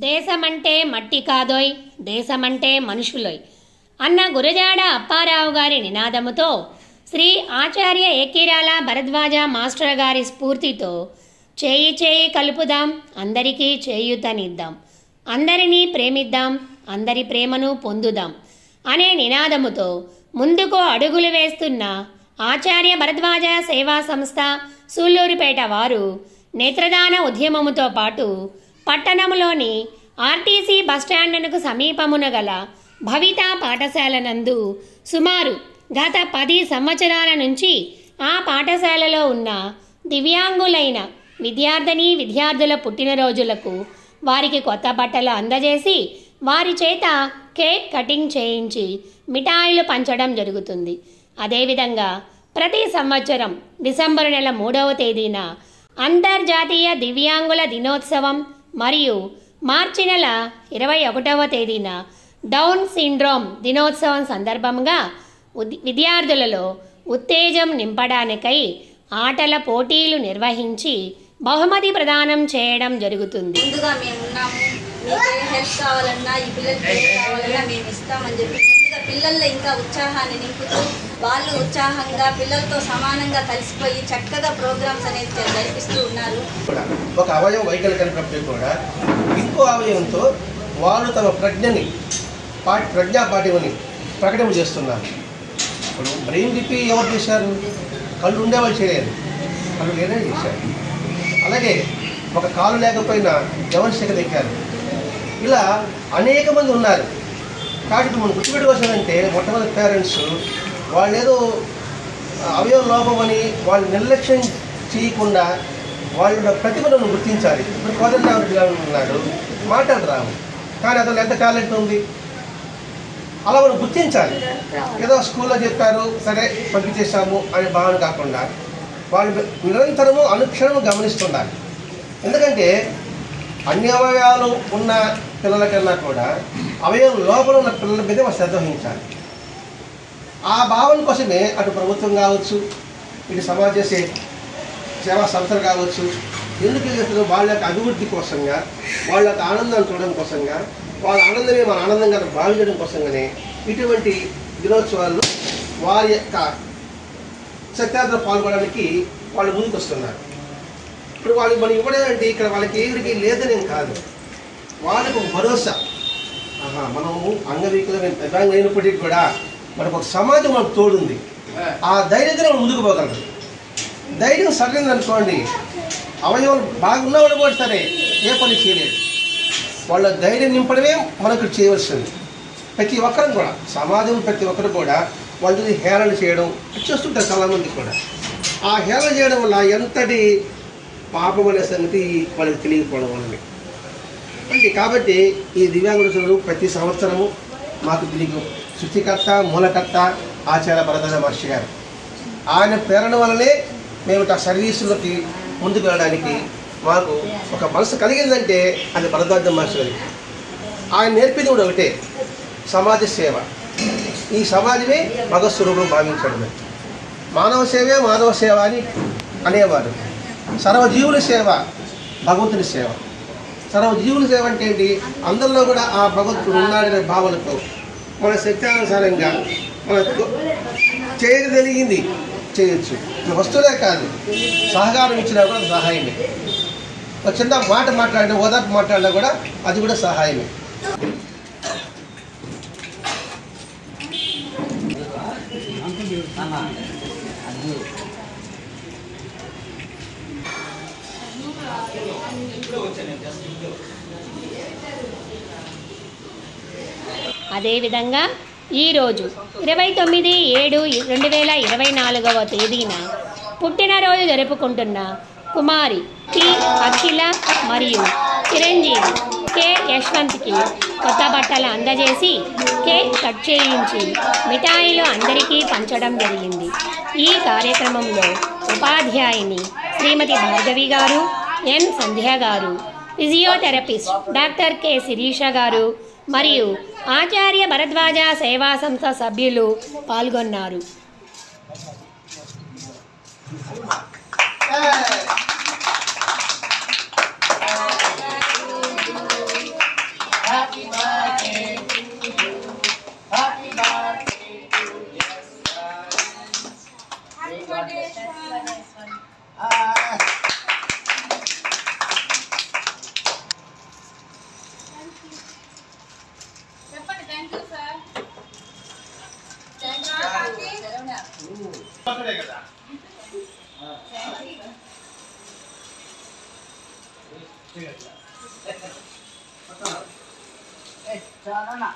దేశమంటే మట్టి కాదోయ్, దేశమంటే మనుషులోయ్ అన్న గురజాడ అప్పారావు గారి నినాదముతో శ్రీ ఆచార్య ఏకిరాల భరద్వాజ మాస్టర్ గారి స్ఫూర్తితో చేయి చేయి కలుపుదాం, అందరికీ చేయూతనిద్దాం, అందరినీ ప్రేమిద్దాం, అందరి ప్రేమను పొందుదాం అనే నినాదముతో ముందుకు అడుగులు వేస్తున్న ఆచార్య భరద్వాజ సేవా సంస్థ సూళ్లూరుపేట వారు నేత్రదాన ఉద్యమముతో పాటు పట్టణంలోని ఆర్టీసీ బస్టాండునకు సమీపమున గల భవితా పాఠశాల నందు సుమారు గత 10 సంవత్సరాల నుంచి ఆ పాఠశాలలో ఉన్న దివ్యాంగులైన విద్యార్థినీ విద్యార్థుల పుట్టినరోజులకు వారికి కొత్త బట్టలు అందజేసి వారి చేత కేక్ కటింగ్ చేయించి మిఠాయిలు పంచడం జరుగుతుంది. అదేవిధంగా ప్రతి సంవత్సరం డిసెంబరు నెల 3వ తేదీన అంతర్జాతీయ దివ్యాంగుల దినోత్సవం మరియు మార్చి నెల 21వ తేదీన డౌన్ సిండ్రోమ్ దినోత్సవం సందర్భంగా విద్యార్థులలో ఉత్తేజం నింపడానికై ఆటల పోటీలు నిర్వహించి బహుమతి ప్రదానం చేయడం జరుగుతుంది. ముందుగా మేము ఉన్నాము, మీకు ఏ హెల్ప్ కావాలన్నా ఈ పిల్లలకి ఏం కావాలన్నా మేము ఇస్తామని చెప్పి ముందుగా పిల్లల్లో ఇంకా ఉత్సాహాన్ని నింపుతూ వాళ్ళు ఉత్సాహంగా పిల్లలతో సమానంగా కలిసిపోయి చక్కగా ప్రోగ్రామ్స్ అనేది జరిపిస్తూ ఉన్నారు. ఒక అవయవం వైకల్యమైనప్పటికీ కూడా ఇంకో అవయవంతో వాళ్ళు తమ ప్రజ్ఞాపాఠ్యమని ప్రకటన చేస్తున్నారు. ఇప్పుడు బ్రెయిన్ లిపి ఎవరు చేశారు? కళ్ళు ఉండేవాళ్ళు చేయలేదు, కళ్ళు లేనే చేశారు. అలాగే ఒక కాలు లేకపోయినా ఎవరి శిఖ ఎక్కారు. ఇలా అనేక మంది ఉన్నారు. కాబట్టి మనం గుర్తుపెట్టుకోవాల్సిందంటే మొట్టమొదటి పేరెంట్స్ వాళ్ళు ఏదో అవయవ లోపం అని వాళ్ళు నిర్లక్ష్యం చేయకుండా వాళ్ళ ప్రతిభను గుర్తించాలి. ఇప్పుడు కోదండరామరెడ్డి గారు ఉన్నాడు, మాటలు రావు కానీ అతను ఎంత టాలెంట్ ఉంది, అలా మనం గుర్తించాలి. ఏదో స్కూల్లో చెప్పారు సరే పంపించేసాము అనే భావన కాకుండా వాళ్ళు నిరంతరము అనుక్షణము గమనిస్తున్నారు. ఎందుకంటే అన్ని అవయవాలు ఉన్న పిల్లల కన్నా కూడా అవయవం లోపల ఉన్న పిల్లల మీదే మనం శ్రద్ధ వహించాలి. ఆ భావన కోసమే అటు ప్రభుత్వం కావచ్చు, ఇటు సమాజ సేవా సంస్థలు కావచ్చు, ఎందుకు చేస్తుందో వాళ్ళ యొక్క అభివృద్ధి కోసంగా, వాళ్ళ యొక్క ఆనందాన్ని చూడడం కోసంగా, వాళ్ళ ఆనందమే మన ఆనందంగా భావించడం కోసంగానే ఇటువంటి దినోత్సవాలు వారి యొక్క సత్యాగ్రహం పాల్గొనడానికి వాళ్ళు ముందుకు వస్తున్నారు. ఇప్పుడు వాళ్ళు మనం ఇవ్వడేంటి ఇక్కడ వాళ్ళకి ఏడికి లేదనేం కాదు, వాళ్ళకు ఒక భరోసా. మనము అంగవికలం అయినప్పటికీ కూడా మనకు ఒక సమాజం మనకు తోడుంది. ఆ ధైర్యంతో మనం ముందుకు పోగలరు. ధైర్యం సరైనది అనుకోండి, అవయవం బాగున్నవాడు కూడా సరే ఏ పని చేయలేదు. వాళ్ళ ధైర్యం నింపడమే మనకు చేయవలసింది. ప్రతి ఒక్కరు కూడా సమాజం ప్రతి ఒక్కరు కూడా వాళ్ళని హేళన చేయడం చూస్తుంటారు చాలామంది కూడా. ఆ హేళన చేయడం వల్ల ఎంతటి పాపం అనే సంగతి వాళ్ళకి తెలియకపోవడం వల్లనే అంటే. కాబట్టి ఈ దివ్యాంగులు ప్రతి సంవత్సరము మాకు దీనికి సృష్టికర్త మూలకర్త ఆచార్య భరద్వాజ మాస్టర్ గారు, ఆయన ప్రేరణ వల్లనే మేము ఆ సర్వీసులకి ముందుకు వెళ్ళడానికి మాకు ఒక మనసు కలిగిందంటే అది భరద్వాజ మాస్టర్ గారికి. ఆయన నేర్పింది కూడా ఒకటే, సమాజ సేవ. ఈ సమాజమే భగవత్స్వరూపం భావించడమే. మానవ సేవే మాధవ సేవ అని అనేవారు. సర్వజీవుల సేవ భగవంతుని సేవ. సర్వజీవుల సేవ అంటే ఏంటి? అందరిలో కూడా ఆ భగవంతుడు ఉన్నాడనే భావనతో మన శక్తానుసారంగా మనకు చేయగలిగింది చేయొచ్చు. వస్తువులే కాదు, సహకారం ఇచ్చినా కూడా సహాయమే. ఒక చిన్న మాట మాట్లాడినా, ఓదార్పు మాట్లాడినా కూడా అది కూడా సహాయమే. అదేవిధంగా ఈరోజు 29/7/2024 తేదీన పుట్టినరోజు జరుపుకుంటున్న కుమారి టి అఖిల మరియు చిరంజీవి కె యశ్వంత్కి కొత్త బట్టలు అందజేసి కేక్ కట్ చేయించి మిఠాయిలు అందరికీ పంచడం జరిగింది. ఈ కార్యక్రమంలో ఉపాధ్యాయుని శ్రీమతి భార్గవి గారు, ఎన్ సంధ్య గారు, ఫిజియోథెరపిస్ట్ డాక్టర్ కె శిరీష గారు మరియు ఆచార్య భరద్వాజ సేవా సంస్థ సభ్యులు పాల్గొన్నారు. Happy birthday to you. Happy birthday to Yashwant. Happy birthday, Yashwant. చెప్పండి thank you sir thank you కదా చాలా